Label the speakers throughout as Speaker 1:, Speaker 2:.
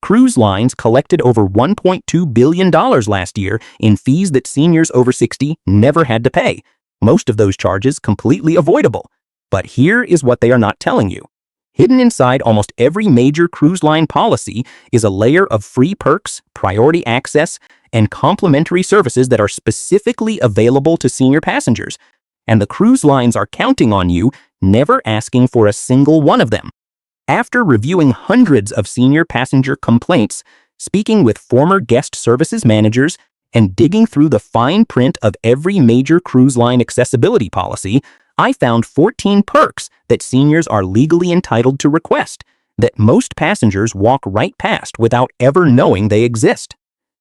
Speaker 1: Cruise lines collected over $1.2 billion last year in fees that seniors over 60 never had to pay. Most of those charges completely avoidable. But here is what they are not telling you. Hidden inside almost every major cruise line policy is a layer of free perks, priority access, and complimentary services that are specifically available to senior passengers. And the cruise lines are counting on you, never asking for a single one of them. After reviewing hundreds of senior passenger complaints, speaking with former guest services managers, and digging through the fine print of every major cruise line accessibility policy, I found 14 perks that seniors are legally entitled to request that most passengers walk right past without ever knowing they exist.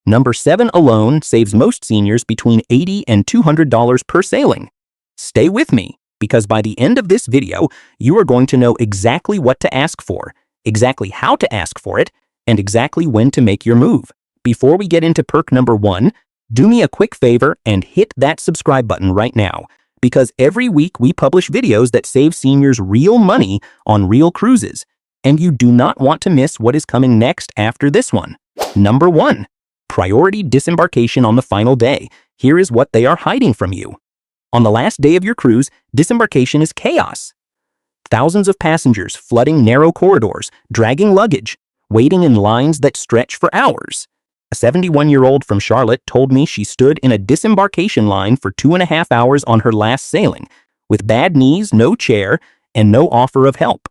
Speaker 1: Number 7 alone saves most seniors between $80 and $200 per sailing. Stay with me, because by the end of this video, you are going to know exactly what to ask for, exactly how to ask for it, and exactly when to make your move. Before we get into perk number 1, do me a quick favor and hit that subscribe button right now, because every week we publish videos that save seniors real money on real cruises, and you do not want to miss what is coming next after this one. Number 1, priority disembarkation on the final day. Here is what they are hiding from you. On the last day of your cruise, disembarkation is chaos. Thousands of passengers flooding narrow corridors, dragging luggage, waiting in lines that stretch for hours. A 71-year-old from Charlotte told me she stood in a disembarkation line for 2.5 hours on her last sailing, with bad knees, no chair, and no offer of help.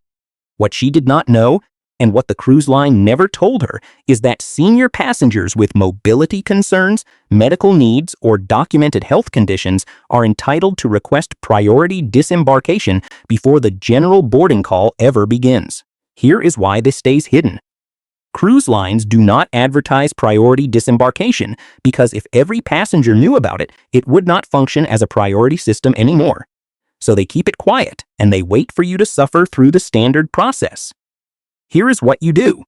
Speaker 1: What she did not know, and what the cruise line never told her, is that senior passengers with mobility concerns, medical needs, or documented health conditions are entitled to request priority disembarkation before the general boarding call ever begins. Here is why this stays hidden. Cruise lines do not advertise priority disembarkation because if every passenger knew about it, it would not function as a priority system anymore. So they keep it quiet and they wait for you to suffer through the standard process. Here is what you do.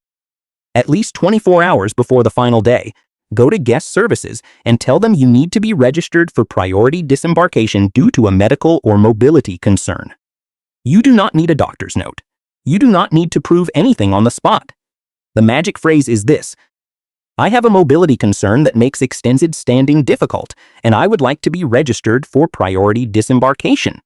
Speaker 1: At least 24 hours before the final day, go to guest services and tell them you need to be registered for priority disembarkation due to a medical or mobility concern. You do not need a doctor's note. You do not need to prove anything on the spot. The magic phrase is this: I have a mobility concern that makes extended standing difficult, and I would like to be registered for priority disembarkation.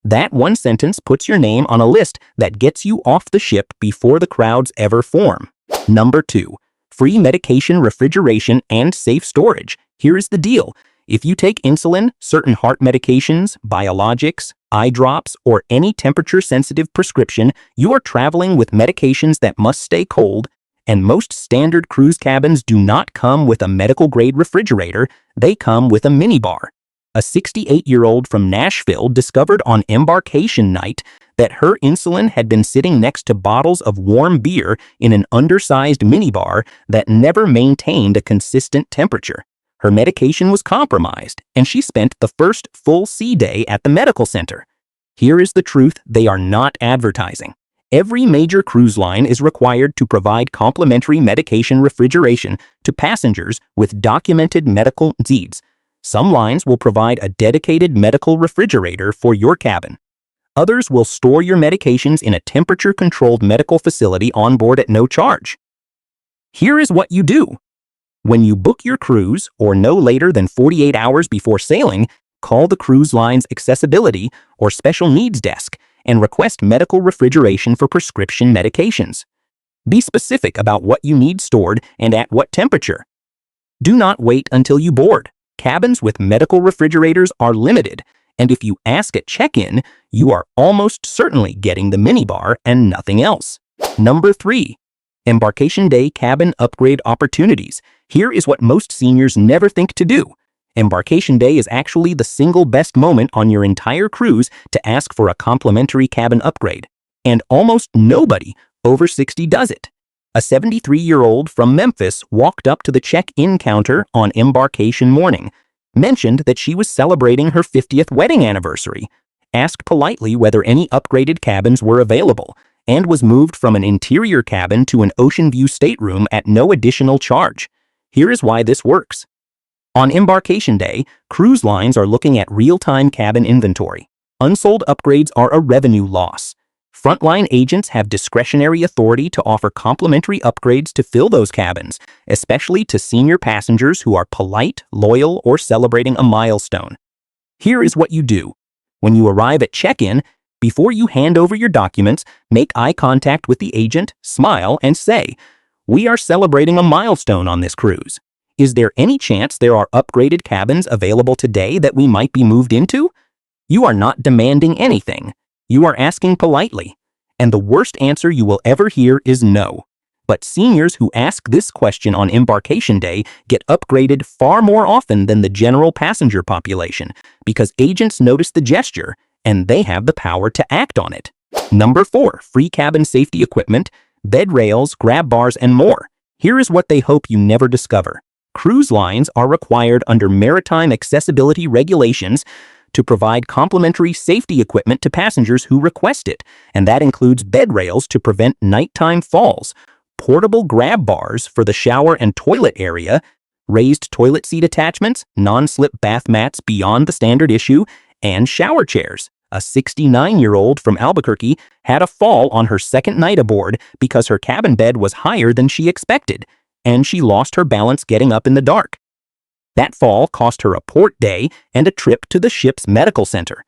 Speaker 1: That one sentence puts your name on a list that gets you off the ship before the crowds ever form. Number 2, free medication refrigeration and safe storage. Here is the deal. If you take insulin, certain heart medications, biologics, eye drops, or any temperature-sensitive prescription, you are traveling with medications that must stay cold, and most standard cruise cabins do not come with a medical-grade refrigerator, they come with a minibar. A 68-year-old from Nashville discovered on embarkation night that her insulin had been sitting next to bottles of warm beer in an undersized minibar that never maintained a consistent temperature. Her medication was compromised, and she spent the first full sea day at the medical center. Here is the truth they are not advertising. Every major cruise line is required to provide complimentary medication refrigeration to passengers with documented medical needs. Some lines will provide a dedicated medical refrigerator for your cabin. Others will store your medications in a temperature-controlled medical facility on board at no charge. Here is what you do. When you book your cruise, or no later than 48 hours before sailing, call the cruise line's accessibility or special needs desk and request medical refrigeration for prescription medications. Be specific about what you need stored and at what temperature. Do not wait until you board. Cabins with medical refrigerators are limited, and if you ask at check-in, you are almost certainly getting the minibar and nothing else. Number 3. Embarkation Day cabin upgrade opportunities. Here is what most seniors never think to do. Embarkation Day is actually the single best moment on your entire cruise to ask for a complimentary cabin upgrade. And almost nobody over 60 does it. A 73-year-old from Memphis walked up to the check-in counter on embarkation morning, mentioned that she was celebrating her 50th wedding anniversary, asked politely whether any upgraded cabins were available, and was moved from an interior cabin to an ocean view stateroom at no additional charge. Here is why this works. On embarkation day, cruise lines are looking at real-time cabin inventory. Unsold upgrades are a revenue loss. Frontline agents have discretionary authority to offer complimentary upgrades to fill those cabins, especially to senior passengers who are polite, loyal, or celebrating a milestone. Here is what you do. When you arrive at check-in, before you hand over your documents, make eye contact with the agent, smile, and say, "We are celebrating a milestone on this cruise. Is there any chance there are upgraded cabins available today that we might be moved into?" You are not demanding anything. You are asking politely. And the worst answer you will ever hear is no. But seniors who ask this question on embarkation day get upgraded far more often than the general passenger population because agents notice the gesture and they have the power to act on it. Number 4, free cabin safety equipment, bed rails, grab bars, and more. Here is what they hope you never discover. Cruise lines are required under maritime accessibility regulations to provide complimentary safety equipment to passengers who request it, and that includes bed rails to prevent nighttime falls, portable grab bars for the shower and toilet area, raised toilet seat attachments, non-slip bath mats beyond the standard issue, and shower chairs. A 69-year-old from Albuquerque had a fall on her second night aboard because her cabin bed was higher than she expected, and she lost her balance getting up in the dark. That fall cost her a port day and a trip to the ship's medical center.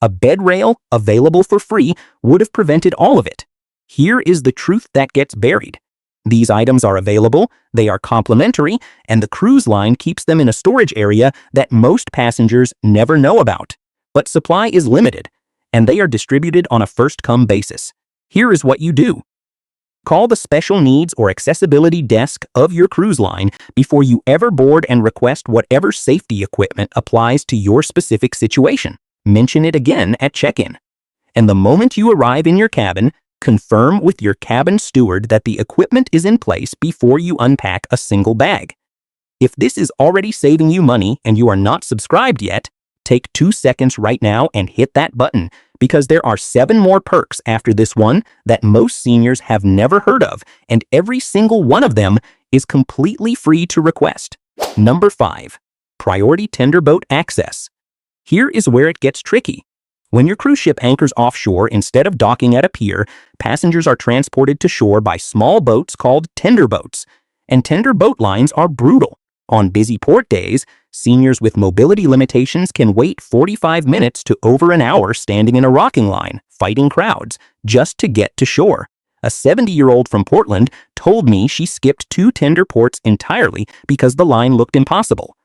Speaker 1: A bed rail, available for free, would have prevented all of it. Here is the truth that gets buried. These items are available, they are complimentary, and the cruise line keeps them in a storage area that most passengers never know about. But supply is limited, and they are distributed on a first-come basis. Here is what you do. Call the special needs or accessibility desk of your cruise line before you ever board and request whatever safety equipment applies to your specific situation. Mention it again at check-in. And the moment you arrive in your cabin, confirm with your cabin steward that the equipment is in place before you unpack a single bag. If this is already saving you money and you are not subscribed yet, take 2 seconds right now and hit that button, because there are 7 more perks after this one that most seniors have never heard of, and every single one of them is completely free to request. Number 5, priority tender boat access. Here is where it gets tricky. When your cruise ship anchors offshore instead of docking at a pier, passengers are transported to shore by small boats called tender boats. And tender boat lines are brutal. On busy port days, seniors with mobility limitations can wait 45 minutes to over an hour standing in a rocking line, fighting crowds, just to get to shore. A 70-year-old from Portland told me she skipped 2 tender ports entirely because the line looked impossible.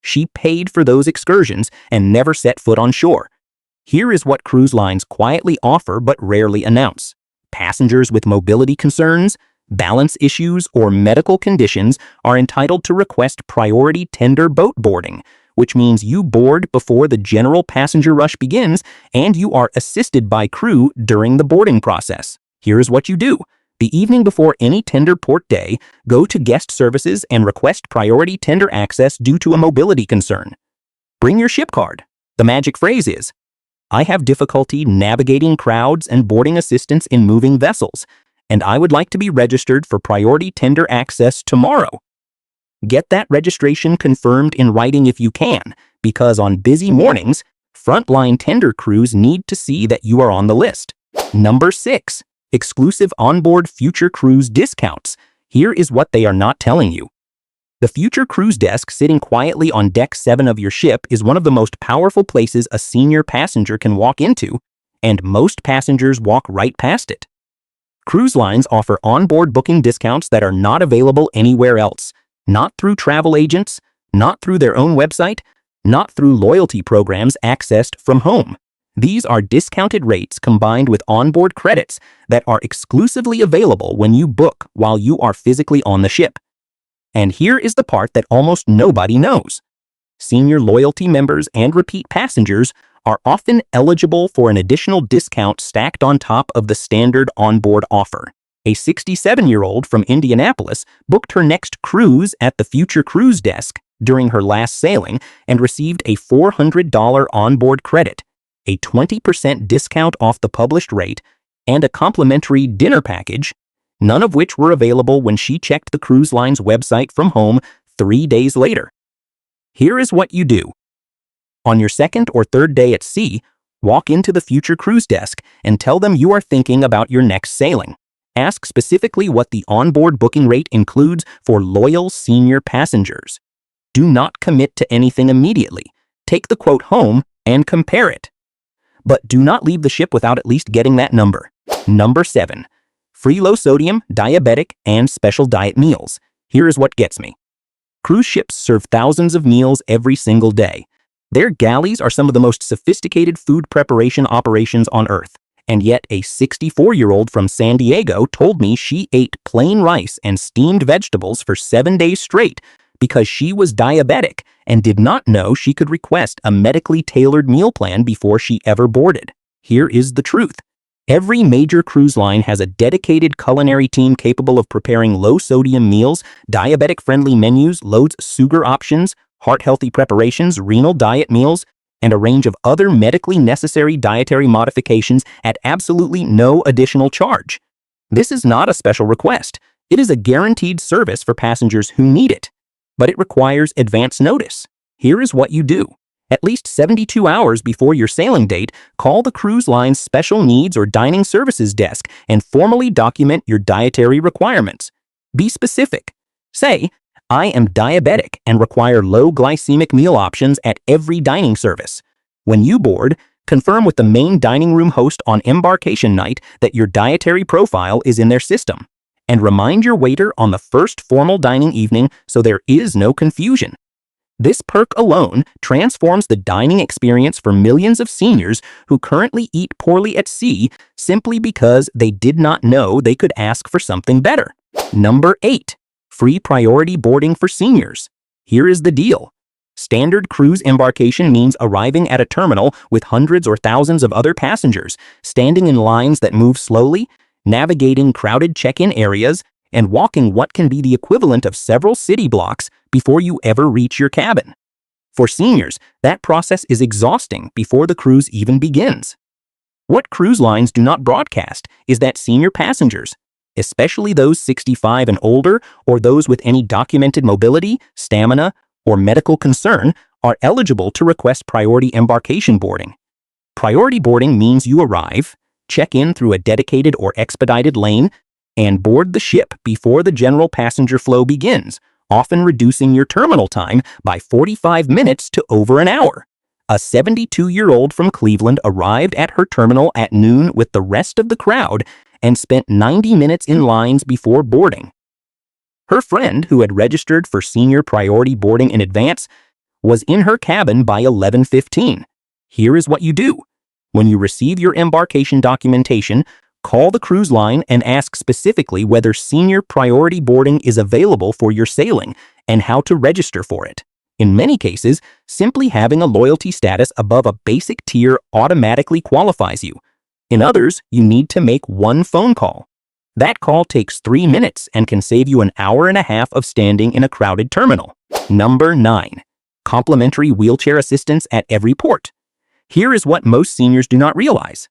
Speaker 1: She paid for those excursions and never set foot on shore. Here is what cruise lines quietly offer but rarely announce. Passengers with mobility concerns, balance issues, or medical conditions are entitled to request priority tender boat boarding, which means you board before the general passenger rush begins and you are assisted by crew during the boarding process. Here is what you do. The evening before any tender port day, go to guest services and request priority tender access due to a mobility concern. Bring your ship card. The magic phrase is, "I have difficulty navigating crowds and boarding assistance in moving vessels, and I would like to be registered for priority tender access tomorrow." Get that registration confirmed in writing if you can, because on busy mornings, frontline tender crews need to see that you are on the list. Number 6, exclusive onboard future cruise discounts. Here is what they are not telling you. The future cruise desk sitting quietly on deck 7 of your ship is one of the most powerful places a senior passenger can walk into, and most passengers walk right past it. Cruise lines offer onboard booking discounts that are not available anywhere else, not through travel agents, not through their own website, not through loyalty programs accessed from home. These are discounted rates combined with onboard credits that are exclusively available when you book while you are physically on the ship. And here is the part that almost nobody knows. Senior loyalty members and repeat passengers are often eligible for an additional discount stacked on top of the standard onboard offer. A 67-year-old from Indianapolis booked her next cruise at the Future Cruise Desk during her last sailing and received a $400 onboard credit, a 20% discount off the published rate, and a complimentary dinner package, none of which were available when she checked the cruise line's website from home 3 days later. Here is what you do. On your second or third day at sea, Walk into the future cruise desk and tell them you are thinking about your next sailing. Ask specifically what the onboard booking rate includes for loyal senior passengers. Do not commit to anything immediately. Take the quote home and compare it. But do not leave the ship without at least getting that number. Number 7. Free low sodium, diabetic, and special diet meals. Here is what gets me. Cruise ships serve thousands of meals every single day. Their galleys are some of the most sophisticated food preparation operations on Earth. And yet a 64-year-old from San Diego told me she ate plain rice and steamed vegetables for 7 days straight because she was diabetic and did not know she could request a medically tailored meal plan before she ever boarded. Here is the truth. Every major cruise line has a dedicated culinary team capable of preparing low-sodium meals, diabetic-friendly menus, loads of sugar options, heart-healthy preparations, renal diet meals, and a range of other medically necessary dietary modifications at absolutely no additional charge. This is not a special request. It is a guaranteed service for passengers who need it. But it requires advance notice. Here is what you do. At least 72 hours before your sailing date, call the cruise line's special needs or dining services desk and formally document your dietary requirements. Be specific. Say, I am diabetic and require low glycemic meal options at every dining service. When you board, confirm with the main dining room host on embarkation night that your dietary profile is in their system. And remind your waiter on the first formal dining evening so there is no confusion. This perk alone transforms the dining experience for millions of seniors who currently eat poorly at sea simply because they did not know they could ask for something better. Number 8. Free priority boarding for seniors. Here is the deal. Standard cruise embarkation means arriving at a terminal with hundreds or thousands of other passengers, standing in lines that move slowly, navigating crowded check-in areas, and walking what can be the equivalent of several city blocks before you ever reach your cabin. For seniors, that process is exhausting before the cruise even begins. What cruise lines do not broadcast is that senior passengers, especially those 65 and older or those with any documented mobility, stamina, or medical concern, are eligible to request priority embarkation boarding. Priority boarding means you arrive, check in through a dedicated or expedited lane, and board the ship before the general passenger flow begins, often reducing your terminal time by 45 minutes to over an hour. A 72-year-old from Cleveland arrived at her terminal at noon with the rest of the crowd and spent 90 minutes in lines before boarding. Her friend, who had registered for senior priority boarding in advance, was in her cabin by 11:15. Here is what you do. When you receive your embarkation documentation, call the cruise line and ask specifically whether senior priority boarding is available for your sailing and how to register for it. In many cases, simply having a loyalty status above a basic tier automatically qualifies you. In others, you need to make one phone call. That call takes 3 minutes and can save you an hour and a half of standing in a crowded terminal. Number 9. Complimentary wheelchair assistance at every port. Here is what most seniors do not realize.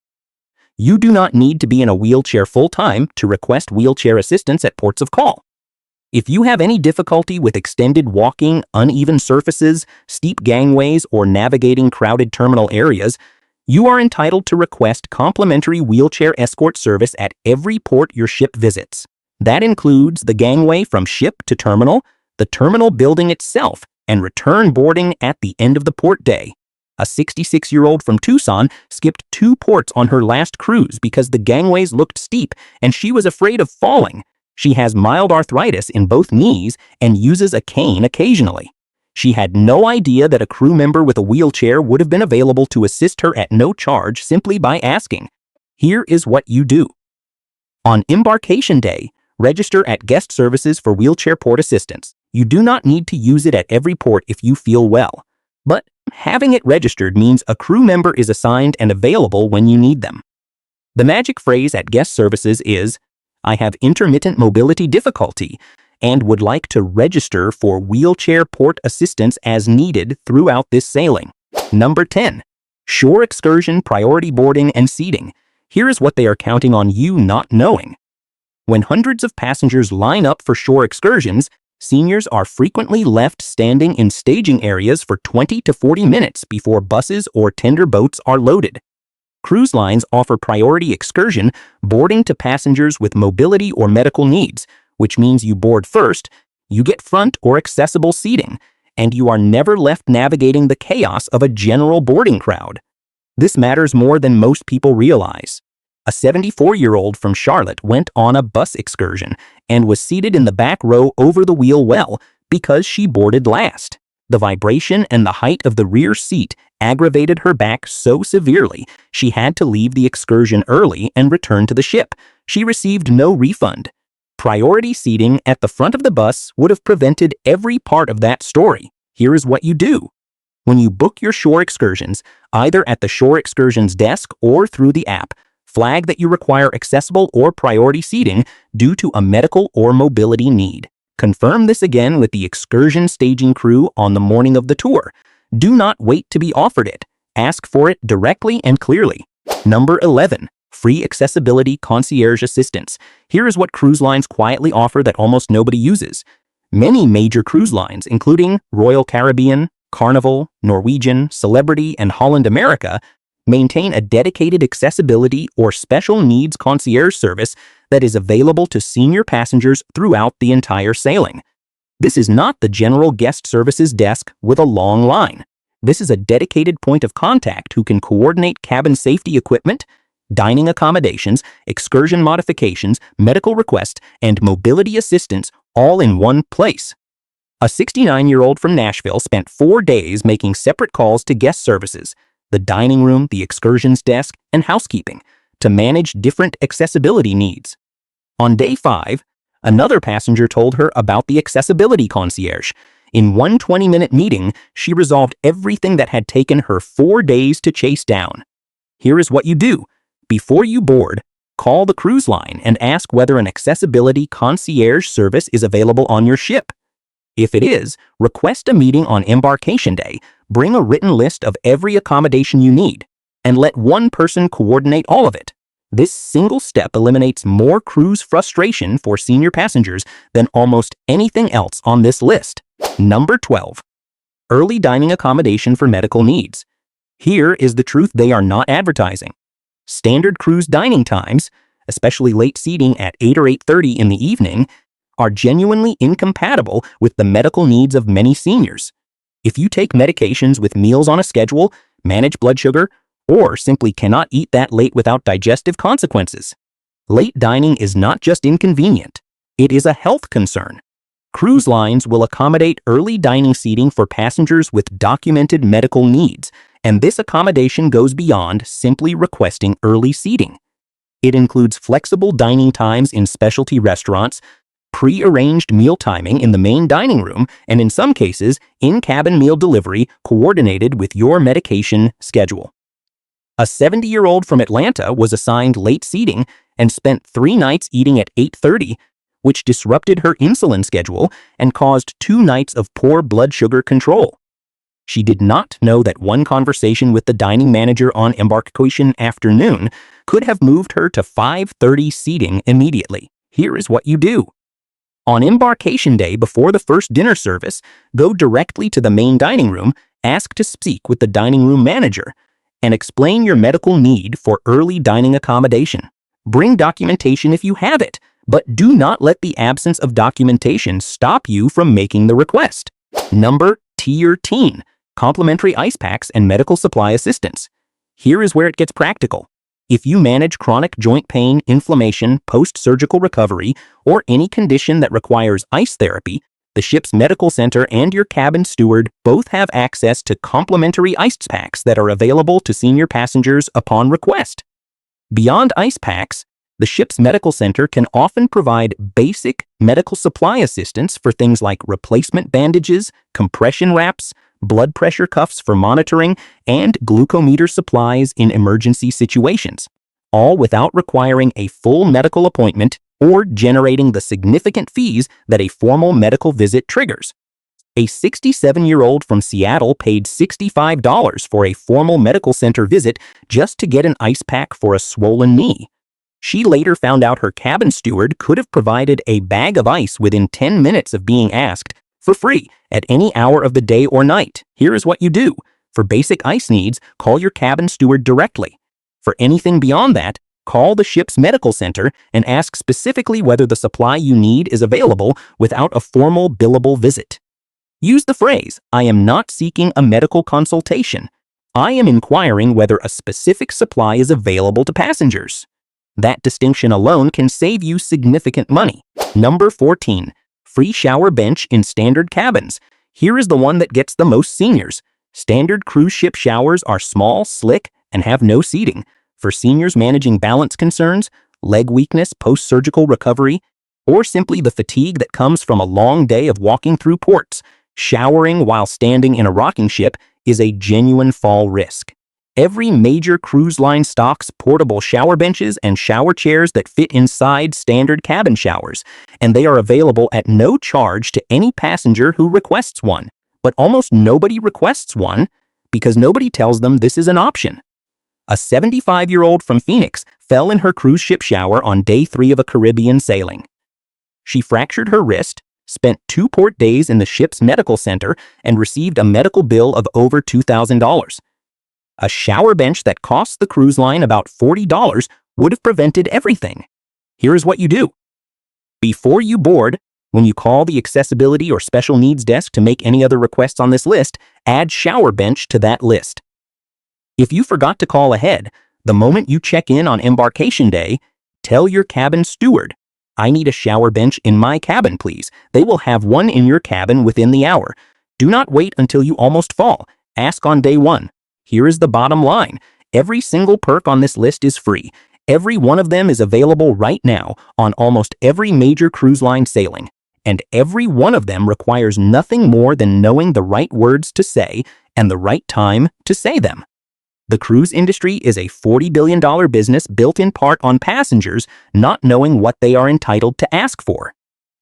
Speaker 1: You do not need to be in a wheelchair full-time to request wheelchair assistance at ports of call. If you have any difficulty with extended walking, uneven surfaces, steep gangways, or navigating crowded terminal areas, you are entitled to request complimentary wheelchair escort service at every port your ship visits. That includes the gangway from ship to terminal, the terminal building itself, and return boarding at the end of the port day. A 66-year-old from Tucson skipped 2 ports on her last cruise because the gangways looked steep and she was afraid of falling. She has mild arthritis in both knees and uses a cane occasionally. She had no idea that a crew member with a wheelchair would have been available to assist her at no charge simply by asking. Here is what you do. On embarkation day, register at Guest Services for wheelchair port assistance. You do not need to use it at every port if you feel well. But having it registered means a crew member is assigned and available when you need them. The magic phrase at Guest Services is, I have intermittent mobility difficulty and would like to register for wheelchair port assistance as needed throughout this sailing. Number 10. Shore excursion priority boarding and seating. Here is what they are counting on you not knowing. When hundreds of passengers line up for shore excursions, seniors are frequently left standing in staging areas for 20 to 40 minutes before buses or tender boats are loaded. Cruise lines offer priority excursion boarding to passengers with mobility or medical needs, which means you board first, you get front or accessible seating, and you are never left navigating the chaos of a general boarding crowd. This matters more than most people realize. A 74-year-old from Charlotte went on a bus excursion and was seated in the back row over the wheel well because she boarded last. The vibration and the height of the rear seat aggravated her back so severely she had to leave the excursion early and return to the ship. She received no refund. Priority seating at the front of the bus would have prevented every part of that story. Here is what you do. When you book your shore excursions, either at the Shore Excursions desk or through the app, flag that you require accessible or priority seating due to a medical or mobility need. Confirm this again with the excursion staging crew on the morning of the tour. Do not wait to be offered it. Ask for it directly and clearly. Number 11. Free accessibility concierge assistance. Here is what cruise lines quietly offer that almost nobody uses. Many major cruise lines, including Royal Caribbean, Carnival, Norwegian, Celebrity, and Holland America, maintain a dedicated accessibility or special needs concierge service that is available to senior passengers throughout the entire sailing. This is not the general guest services desk with a long line. This is a dedicated point of contact who can coordinate cabin safety equipment, dining accommodations, excursion modifications, medical requests, and mobility assistance all in one place. A 69-year-old from Nashville spent 4 days making separate calls to guest services, the dining room, the excursions desk, and housekeeping, to manage different accessibility needs. On day 5, another passenger told her about the accessibility concierge. In one 20-minute meeting, she resolved everything that had taken her 4 days to chase down. Here is what you do. Before you board, call the cruise line and ask whether an accessibility concierge service is available on your ship. If it is, request a meeting on embarkation day, bring a written list of every accommodation you need, and let one person coordinate all of it. This single step eliminates more cruise frustration for senior passengers than almost anything else on this list. Number 12. Early dining accommodation for medical needs. Here is the truth they are not advertising. Standard cruise dining times, especially late seating at 8 or 8:30 in the evening, are genuinely incompatible with the medical needs of many seniors. If you take medications with meals on a schedule, manage blood sugar, or simply cannot eat that late without digestive consequences, late dining is not just inconvenient, it is a health concern. Cruise lines will accommodate early dining seating for passengers with documented medical needs, and this accommodation goes beyond simply requesting early seating. It includes flexible dining times in specialty restaurants, pre-arranged meal timing in the main dining room, and in some cases, in-cabin meal delivery coordinated with your medication schedule. A 70-year-old from Atlanta was assigned late seating and spent 3 nights eating at 8:30, which disrupted her insulin schedule and caused 2 nights of poor blood sugar control. She did not know that one conversation with the dining manager on embarkation afternoon could have moved her to 5:30 seating immediately. Here is what you do. On embarkation day before the first dinner service, go directly to the main dining room, ask to speak with the dining room manager, and explain your medical need for early dining accommodation. Bring documentation if you have it, but do not let the absence of documentation stop you from making the request. Number Tier Teen, complimentary ice packs and medical supply assistance. Here is where it gets practical. If you manage chronic joint pain, inflammation, post-surgical recovery, or any condition that requires ice therapy, the ship's medical center and your cabin steward both have access to complimentary ice packs that are available to senior passengers upon request. Beyond ice packs, the ship's medical center can often provide basic medical supply assistance for things like replacement bandages, compression wraps, blood pressure cuffs for monitoring, and glucometer supplies in emergency situations, all without requiring a full medical appointment or generating the significant fees that a formal medical visit triggers. A 67-year-old from Seattle paid $65 for a formal medical center visit just to get an ice pack for a swollen knee. She later found out her cabin steward could have provided a bag of ice within 10 minutes of being asked, for free, at any hour of the day or night. Here is what you do. For basic ice needs, call your cabin steward directly. For anything beyond that, call the ship's medical center and ask specifically whether the supply you need is available without a formal billable visit. Use the phrase, "I am not seeking a medical consultation. I am inquiring whether a specific supply is available to passengers." That distinction alone can save you significant money. Number 14. Free shower bench in standard cabins. Here is the one that gets the most seniors. Standard cruise ship showers are small, slick, and have no seating. For seniors managing balance concerns, leg weakness, post-surgical recovery, or simply the fatigue that comes from a long day of walking through ports, showering while standing in a rocking ship is a genuine fall risk. Every major cruise line stocks portable shower benches and shower chairs that fit inside standard cabin showers, and they are available at no charge to any passenger who requests one. But almost nobody requests one because nobody tells them this is an option. A 75-year-old from Phoenix fell in her cruise ship shower on day 3 of a Caribbean sailing. She fractured her wrist, spent 2 port days in the ship's medical center, and received a medical bill of over $2,000. A shower bench that costs the cruise line about $40 would have prevented everything. Here is what you do. Before you board, when you call the accessibility or special needs desk to make any other requests on this list, add shower bench to that list. If you forgot to call ahead, the moment you check in on embarkation day, tell your cabin steward, "I need a shower bench in my cabin, please." They will have one in your cabin within the hour. Do not wait until you almost fall. Ask on day 1. Here is the bottom line. Every single perk on this list is free. Every one of them is available right now on almost every major cruise line sailing. And every one of them requires nothing more than knowing the right words to say and the right time to say them. The cruise industry is a $40 billion business built in part on passengers not knowing what they are entitled to ask for.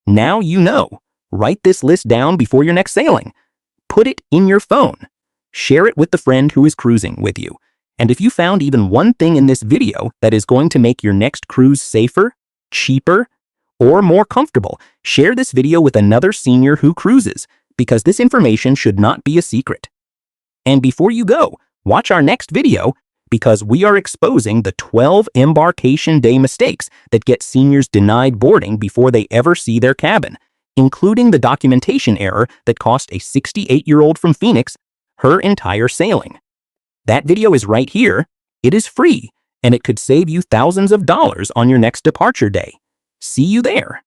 Speaker 1: Now you know. Write this list down before your next sailing. Put it in your phone. Share it with the friend who is cruising with you. And if you found even one thing in this video that is going to make your next cruise safer, cheaper, or more comfortable, share this video with another senior who cruises, because this information should not be a secret. And before you go, watch our next video, because we are exposing the 12 embarkation day mistakes that get seniors denied boarding before they ever see their cabin, including the documentation error that cost a 68-year-old from Phoenix her entire sailing. That video is right here. It is free, and it could save you thousands of dollars on your next departure day. See you there.